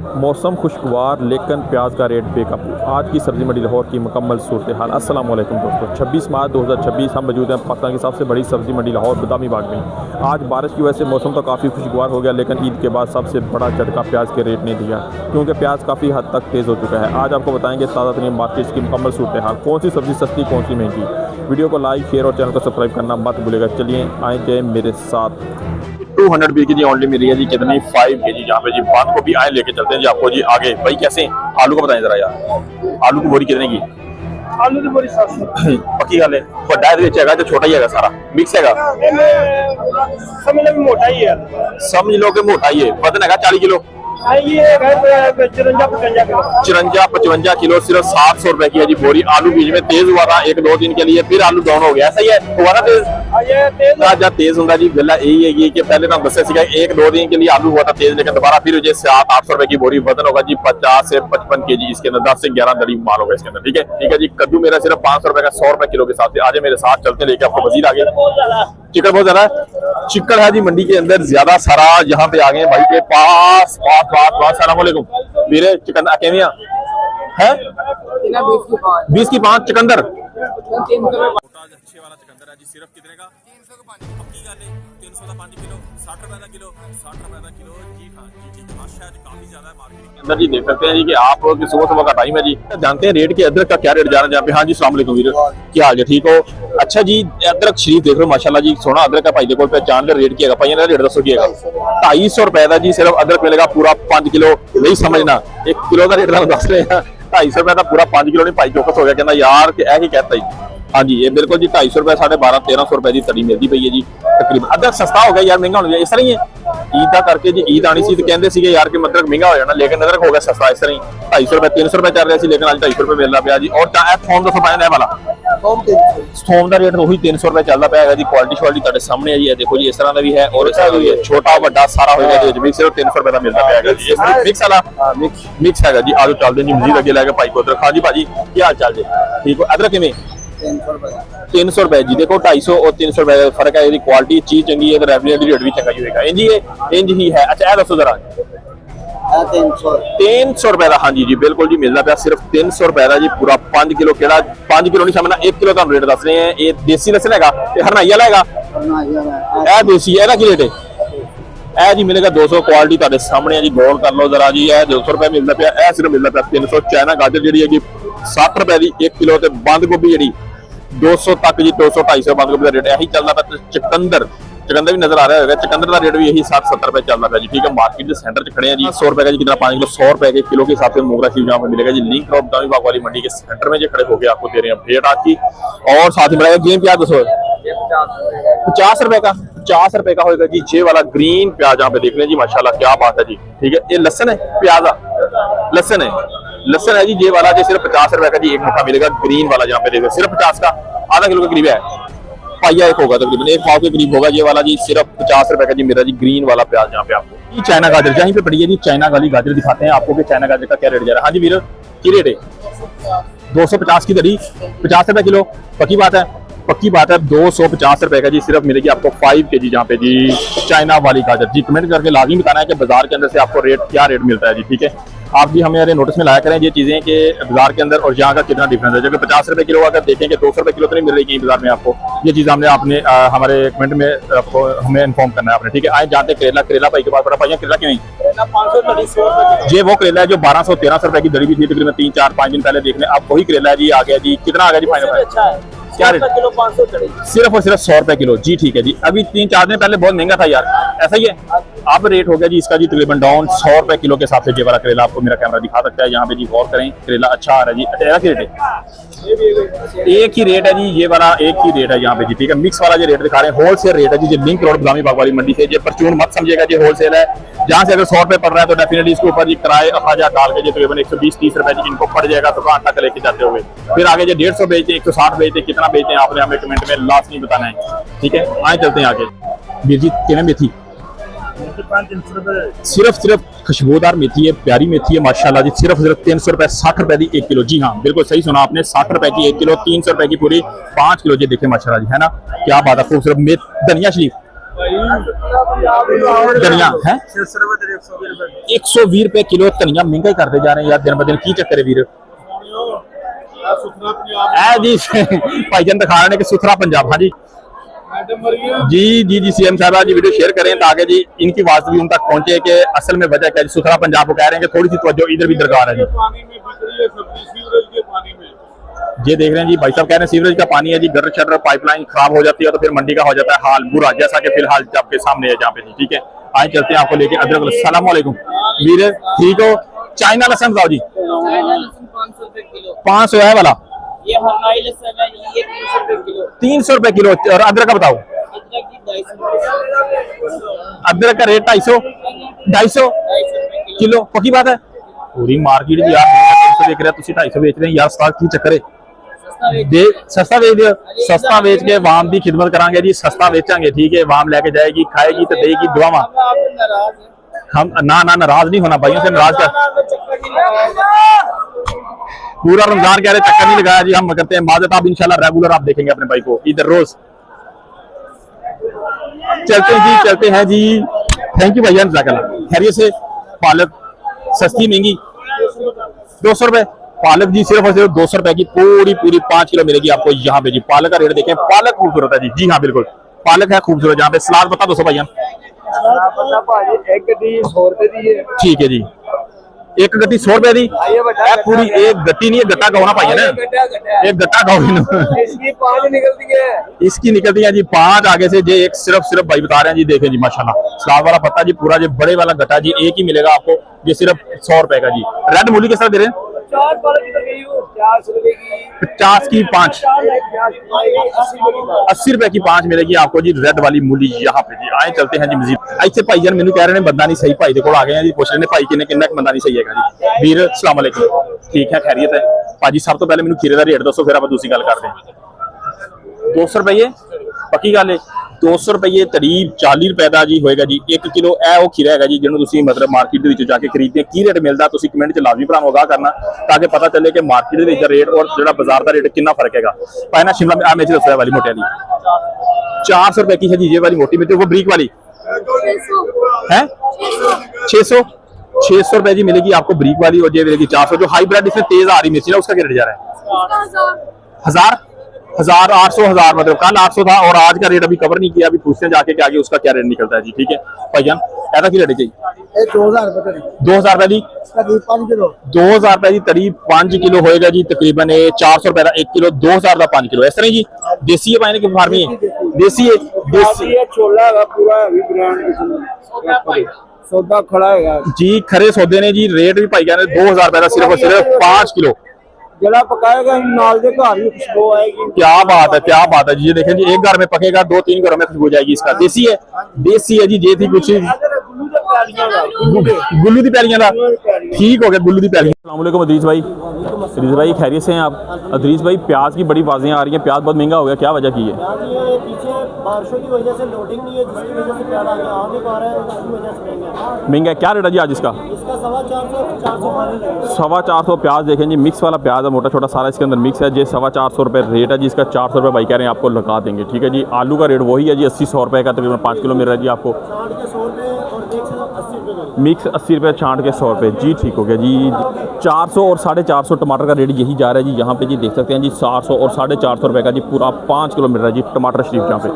मौसम खुशगवार लेकिन प्याज का रेट बेकाबू। आज की सब्जी मंडी लाहौर की मुकम्मल सूरत हाल। अस्सलाम वालेकुम दोस्तों, 26 मार्च 2026 हम मौजूद हैं पाकिस्तान की सबसे बड़ी सब्जी मंडी लाहौर बदामी बाग में। आज बारिश की वजह से मौसम तो काफ़ी खुशगवार हो गया, लेकिन ईद के बाद सबसे बड़ा झटका प्याज के रेट ने दिया, क्योंकि प्याज काफ़ी हद तक तेज़ हो चुका है। आज आपको बताएंगे ताज़ा तरीन मार्केट की मुकम्मल सूरत हाल, कौन सी सब्जी सस्ती कौन सी महंगी। वीडियो को लाइक शेयर और चैनल को सब्सक्राइब करना मत भूलेगा। चलिए आए जाए मेरे साथ। 200 बी की जी ओनली मिल रही है जी, कितनी 5 केजी जहाँ पे जी। बात को भी आए लेके चलते हैं जी आपको जी आगे। भाई कैसे आलू को बताएं जरा यार, आलू की बोरी कितने की? आलू की बोरी 700 पक्की गल है। बड़ा है जो छोटा ही है, सारा मिक्स है। समझ लो मोटा ही है, समझ लो कि मोटा ही है। वजन है 40 किलो, ये 54-55 किलो। सिर्फ 700 रुपए की है जी बोरी। आलू बीच में तेज हुआ था 1-2 दिन के लिए, फिर आलू डाउन हो गया। ऐसा ही है, हुआ ना तेज। तेज होता जी गला यही है कि पहले तो दस 1-2 दिन के लिए आलू हुआ था तेज, लेकिन दोबारा फिर 700-800 रुपए की बोरी। वजन होगा जी 50 से 55 केजी। इसके अंदर 10 से 11 दरी माल होगा इसके अंदर। ठीक है जी। कद्दू मेरा सिर्फ 500 रुपए का 100 रुपए किलो के साथ। आज मेरे साथ चलते लेके आपको मजीद आगे। चिकन बहुत ज्यादा है, चिकन है जी मंडी के अंदर ज्यादा सारा। यहाँ पे आ गए भाई के पास। सलाम वालेकुम मेरे चिकन अकेमिया है 20 की 5 चिकंदर। अच्छे वाला चिकंदर है जी, सिर्फ कितने का? 300 का 5। पक्की गल है, 300 का 5 किलो, 60 रुपए का किलो, 60 रुपए का किलो जी। हाँ जी ठीक है, शायद काफी ज्यादा है मार्केट के अंदर जी। देख सकते हैं जी कि आप लोग सुबह का टाइम है जी। जानते हैं रेट के अदरक का क्या रेट जा रहा है जहाँ पे? हाँ जी सलाम वालेकुम वीर, क्या हाल है? ठीक हो? अच्छा जी, अदरक शरीफ देख लो माशाल्लाह जी, सोना अदरक का भाई देखो पहचान कर रेट किया भाई रेट दसो किएगा 250 रुपए का जी। सिर्फ अदरक मिलेगा पूरा 5 किलो। नहीं समझना 1 किलो का रेट दस रहे हैं, 250 रुपए का पूरा 5 किलो। नहीं भाई चौकस हो गया, कहना यार कि ऐसे कहता ही। हाँ जी ये बिल्कुल जी 250 रुपए 1250-1300 रुपए की तड़ी मिलती पई है जी तकरीबन। अदरक सस्ता हो गया यार, महंगा हो गया इस तरह ही है। ईद का करके जी ईद आनी सी तो कहते थे यार कि अदरक महंगा हो जाना, लेकिन अदरक हो गया सस्ता इस तरह ही। 250 रुपए 300 रुपए चल रहा है, लेकिन आज 250 रुपए मिल रहा जी। और थोम दसो पाया वाला थोम का रेट वही 300 रुपए चलता पाया जी। क्वालिटी श्वालिटी तेरे सामने है जी, देखो जी इस तरह का भी है और इस तरह का भी है, छोटा बड़ा सारा होगा जी। सिर्फ 300 रुपए का मिलता पाया जी। मिक्स वाला मिक्स है जी। आज चलते जी मजीद अगे लगे भाई को अदरक। हाँ जी भाजी क्या हाल चाल जी? ठीक हो? अदरक किमें 300 रुपए जी। देखो 250 और 300 रुपए फर्क है। क्वालिटी चीज चंगी है तो रेवन्यू रेट भी चंगा ही होगा। इंज ही है। अच्छा दसो जरा 300 रुपए का। हाँ जी जी बिल्कुल जी मिलता पाया सिर्फ 300 रुपए का जी पूरा 5 किलो। केड़ा 5 किलो नहीं समझना, 1 किलो का रेट दस रहे हैं। ये देसी लसन है, हरनाई वाला है, देसी है ना की रेट है जी? मिलेगा 200। क्वालिटी तेरे सामने है जी, गौर कर लो जरा जी। 200 रुपए मिलता पाया, सिर्फ मिलता पाया 300। चाइना गाजर जी है 60 रुपए की 1 किलो। बंद गोभी जी 200 तक जी, 200-250 बंद गोभी का रेट यही चलता पाया। चुकंदर भी नजर आ रहा है, चुकंदर का रेट भी यही 60-70 रुपए चलता है जी। ठीक है, मार्केट के सेंटर से खड़े हैं जी। 100 रुपए का जी कितना 5 किलो, 100 रुपए के किलो के हिसाब से मोगरा शिव जहाँ पे मिलेगा जी। लिंक क्रॉप दामी बाग वाली मंडी के सेंटर में जो खड़े होकर आपको दे रहे हैं अपडेट आज की। और साथ ही मिलेगा गेम प्याज 200 50 रुपए का, 50 रुपए का होगा जी। ये वाला ग्रीन प्याज यहाँ पे देख लें जी, माशाल्लाह क्या बात है जी। ठीक है, ये लसन है, प्याजा लसन है जी। ये वाला जी सिर्फ 50 रुपए का जी एक मुठा मिलेगा। ग्रीन वाला जहाँ पे देख सिर्फ 50 का, आधा किलो के करीब है, पाइया एक होगा तकरीबन 1 पाव के करीब होगा ये वाला जी। सिर्फ 50 रुपए का जी मेरा जी ग्रीन वाला प्याज यहाँ पे आपको। ये चाइना गाजर जहाँ पे पड़ी है जी, चाइना वाली गाजर दिखाते हैं आपको कि चाइना गाजर का क्या रेट जा रहा है। हाँ जी वीर की रेट है? 250 की दरी, 50 रुपए किलो। पक्की बात है, पक्की बात है। 250 रुपए का जी सिर्फ मिलेगी आपको 5 केजी जहाँ पे जी चाइना वाली गाजर जी। कमेंट करके लाजमी बताना है कि बाजार के अंदर से आपको रेट क्या रेट मिलता है जी। ठीक है, आप भी हमें नोटिस में लाया करें ये चीजें कि बाजार के अंदर और यहाँ का कितना डिफरेंस है। जो कि 50 रुपए किलो अगर देखेंगे 200 रुपए किलो तो नहीं मिल रही कहीं बाजार में आपको। ये चीज हमने आपने हमारे कमेंट में आपको हमें इन्फॉर्म करना है आपने। ठीक है, आए जानते करेला भाई के पास बड़ा भाई करेला क्यों नहीं? ये वो करेला है जो 1200-1300 रुपए की दरी भी थी तकरीबन 3-4-5 दिन पहले देखने। अब वही करेला है जी आ गया जी। कितना आ गया जी फाइनल? क्या रेट? किलो 500 सिर्फ और सिर्फ 100 रुपए किलो जी। ठीक है जी, अभी 3-4 दिन पहले बहुत महंगा था यार, ऐसा ही है। अब रेट हो गया जी इसका जी तकरीबन डाउन 100 रुपए किलो के हिसाब से। ये वाला करेला आपको मेरा कैमरा दिखा सकता है यहाँ पे जी, गौर करें करेला अच्छा आ रहा है जी। अच्छा क्या रेट है? एक ही रेट है जी, ये वाला एक ही रेट है यहाँ पे जी। ठीक है, मिक्स वाला जो रेट दिखा रहे हैं होलसेल रेट है जी। लिंक रोड बदामी बाग वाली मंडी से ये परचून मत समझिएगा जी, होलसेल है। जहाँ से अगर 100 रुपए पड़ रहा है तो डेफिनेटली इसके ऊपर जी किराए अखराजात डाल के तकरीबन 120-130 रुपए जी इनको पड़ जाएगा दुकान तक लेके जाते हुए। फिर आगे जो 150 बेचते 160 बेचते, कितना बेचते हैं आपने हमें कमेंट में लास्ट नहीं बताना है। ठीक है, आए चलते हैं आगे। वीर जी कितने मेथी? सिर्फ खुशबूदार मेथी है, प्यारी मेथी है माशाल्लाह जी। सिर्फ 300 रुपए 60 रुपए की 1 किलो। जी हाँ बिल्कुल सही सुना आपने, 60 रुपए की 1 किलो, 300 रुपए की पूरी 5 किलो। जी देखे माशाल्लाह जी, है ना क्या बात है, खूबसूरत। धनिया शरीफ धनिया है 120 रुपए किलो धनिया महंगा ही करते जा रहे हैं यार दिन ब दिन की चक्कर है वीर जी भाईजान दिखा रहे हैं कि सुथरा पंजाब। हाँ जी जी जी जी सीएम साहब जी वीडियो शेयर करें ताकि जी इनकी आवाज भी उन तक पहुंचे कि असल में वजह क्या है। सुथरा पंजाब को कह रहे हैं कि थोड़ी सी तवज्जो इधर भी दरकार है जी। ये देख रहे हैं जी भाई साहब कह रहे हैं सीवरेज का पानी है जी, गटर शटर पाइपलाइन खराब हो जाती है तो फिर मंडी का हो जाता है हाल बुरा, जैसा कि फिलहाल आपके सामने है जहाँ पे जी। ठीक है आए चलते हैं आपको लेके अदरक। सलाम वालेकुम वीर ठीक हो। चाइना लहसन बताओ जी 500 है वाला, ये हमारी लहसुन है ये 300 रुपए किलो। और अदरक का बताओ, अदरक का रेट 250 किलो। पक्की बात है पूरी मार्केट जी यार 300 बेच रहे हैं, 250 बेच रहे हैं यार, उस्ताद की चक्कर है। सस्ता बेच दियो, सस्ता बेच के वाम की खिदमत करांगे जी, सस्ता बेचांगे ठीक है। वाम लेके जाएगी खाएगी तो देगी दुआवा। हम ना नाराज नहीं होना भाइयों से, नाराज कर पूरा रमजान कह रहे चक्कर नहीं लगाया जी, हम करते हैं माजत। आप इंशाल्लाह रेगुलर आप देखेंगे अपने भाई को इधर रोज। चलते हैं जी थैंक यू भैया जज़ाकल्लाह खैरियत से। पालक सस्ती महंगी 200 रुपए पालक जी, सिर्फ और सिर्फ 200 रुपए की पूरी 5 किलो मिलेगी आपको यहाँ पे जी। पालक का रेट देखें, पालक खूबसूरत है जी। जी हाँ बिल्कुल पालक है खूबसूरत। यहाँ पे सलाद बता 200 भैया ठीक है जी। एक गट्टी 100 रुपए दी पूरी, एक गट्टी नहीं है गट्टा कहो ना भाई ना, एक गट्टा कहो इसकी निकलती है जी 5 आगे से जी। एक सिर्फ भाई बता रहे हैं जी, देखें जी माशाल्लाह सलाद वाला पत्ता जी पूरा जी, बड़े वाला गट्टा जी एक ही मिलेगा आपको, ये सिर्फ 100 रुपए का जी। रेड मूली किस तरह दे रहे हैं 50 की 5, 80 रुपए की 5 मिलेगी आपको जी रेड वाली मूली यहाँ पे जी। आए चलते हैं जी मजीद। ऐसे भाई जान मैंने कह रहे हैं बंदा नहीं सही, भाई देखो आ गए हैं जी, पूछ रहे हैं भाई किन्ने किन्ना बंदा नहीं सही है जी। वीर अस्सलाम वालेकुम ठीक है खैरियत है भाजी। सब तो पहले मैंने खीरे का रेट दसो फिर आप दूसरी गल करते हैं। 200 रुपये पक्की गल है 200 रुपये करीब 40 रुपए का जी होएगा जी 1 किलो। वो खीरा है जी जिन्होंने मतलब मार्केट के जाके खरीदते की रेट मिलता, कमेंट च लाजमी भरावां आगाह करना ताकि पता चले कि मार्केट के रेट और जो बाजार का रेट कितना फर्क है। पाना शिमला मिर्च दसो वाली मोटे वाली 400 रुपए की है जी, ये वाली मोटी मिर्च। वो बरीक वाली है 600 रुपए जी मिलेगी आपको बरीक वाली, और ये मिलेगी 400। जो हाईब्रिड इसमें तेज आ रही मिर्ची ना उसका क्या रेट जा रहा है 1000 800 1000 मतलब कल 800 था और आज का रेट अभी कवर नहीं किया, अभी पूछते हैं जाके कि आगे उसका क्या रेट निकलता है जी। ठीक है भाईजान ऐसा की रेट चाहिए 2000 रुपए दी 2000 रुपए जी करीब 5 किलो होएगा जी तकरीबन 400 रुपए का 1 किलो 2000 का 5 किलो। ऐसा नहीं जी देसी है पाने की फार्मी है देसी है छोला पूरा ब्रांड सौदा खड़ा है जी। खरे सौदे ने जी रेट भी पाई गए 2000 रुपए का सिर्फ और सिर्फ 5 किलो। जला पकाएगा नाल दे घर भी खुशबू आएगी। क्या बात है जी। ये देखें जी एक घर में पकेगा 2-3 घरों में खुशबू जाएगी। इसका देसी है जी। ये थी कुछ गुल्लू दी पैलियां का ठीक हो गया गुल्लू दी पैलियां। अस्सलाम वालेकुम अदरीस भाई खैरियत से हैं आप। अदरीस भाई प्याज की बड़ी आवाजें आ रही हैं, प्याज बहुत महंगा हो गया, क्या वजह की है? पीछे बारिशों की वजह से लोडिंग नहीं है जिसकी वजह से प्याज आगे आ नहीं पा रहा है, उसकी वजह से महंगा। क्या रेट है जी आज इसका? 450 प्याज देखें जी, मिक्स वाला प्याज है, मोटा छोटा सारा इसके अंदर मिक्स है जी। 450 रुपये रेट है जी इसका। 400 रुपये भाई कह रहे हैं आपको लगा देंगे। ठीक है जी। आलू का रेट वही है जी 80-100 रुपये का तकरीबन 5 किलो मिल रहा है जी आपको। मिक्स 80 रुपये छांट के 100 रुपये जी। ठीक हो गया जी। 400 और 450 टमाटर का रेट यही जा रहा है जी। यहाँ पे जी देख सकते हैं जी 400 और 450 रुपये का जी पूरा 5 किलो मिल रहा है जी टमाटर शरीफ यहाँ पे।